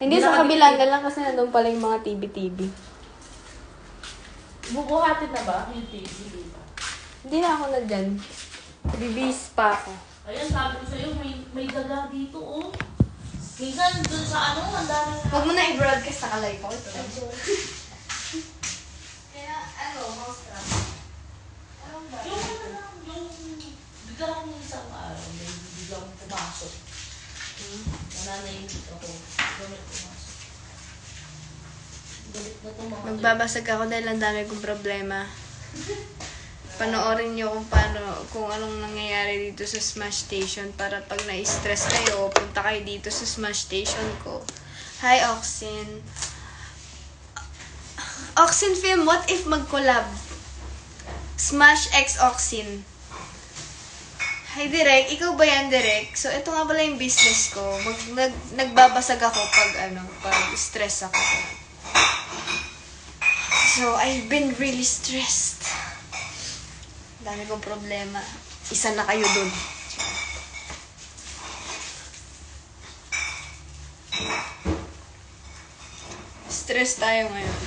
Hindi sa kabila na lang kasi nandun pala yung mga TV-TV. Bubuhatin na ba yung TV dito? Hindi na ako na dyan. Bibis pa ako. Ayun, sabi ko sa'yo, may daga dito, oh. Minsan, dun sa ano, ang dami na... Huwag mo na i-broadcast sa kalay ko. Kaya, mouse trap. Yung ano lang, yung biglang isang araw, may biglang pumasok. Nananahimik ako. Biglang pumasok. Galit na ito mga... Magbabasag ako dahil ang dami kong problema. Panoorin nyo kung anong nangyayari dito sa Smash Station para pag na-stress kayo, punta kayo dito sa Smash Station ko. Hi, Oxin. Oxin Film, what if mag-collab? Smash X Oxin. Hi, Direk. Ikaw ba yan, Direk? So, ito nga pala yung business ko. Nagbabasag ako pag stress ako. So, I've been really stressed. Dami kong problema. Isa na kayo dun. Stress tayo ngayon.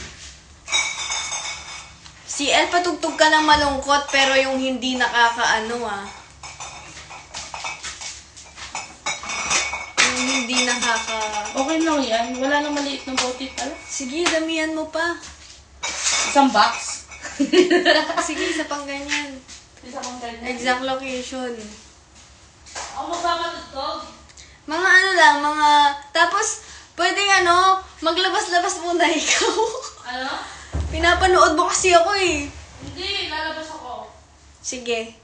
Si El, patugtog ka ng malungkot pero yung hindi nakakaano Yung hindi Okay lang yan. Wala nang maliit ng botit. Sige, damihan mo pa. Isang box. Sige, isa pang ganyan. Isa pang ganyan. Exact location. Ako magpapatugtog. Mga tapos, pwedeng maglabas-labas muna ikaw. Ano? Pinapanood mo kasi ako eh. Hindi, lalabas ako. Sige.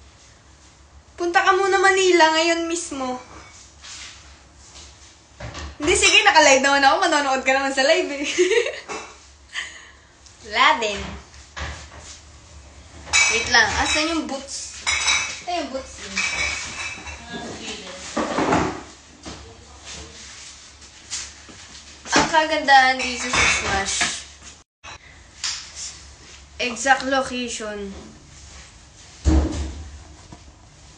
Punta ka muna Manila ngayon mismo. Hindi, sige, naka-live naman ako. Manonood ka naman sa live eh. Laden. Wait lang. Asan yung boots? Ito yung boots yun. Ang kagandahan dito sa Smash. Exact location.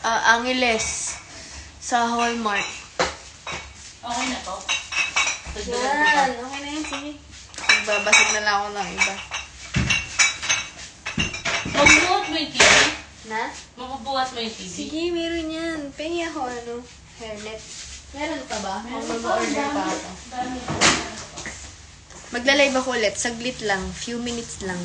Angeles. Sa Hallmark. Okay na to. Yan. Okay na yun. Sige. Magbabasag na lang ako ng iba. Magbuhat mo yung TV? Na? Magbubuhat mo yung TV? Sige, meron yan. Pengi ako, hairnet. Meron pa ba? Meron Mag-order pa ako. Dami. Magla-live ako ulit. Saglit lang. Few minutes lang.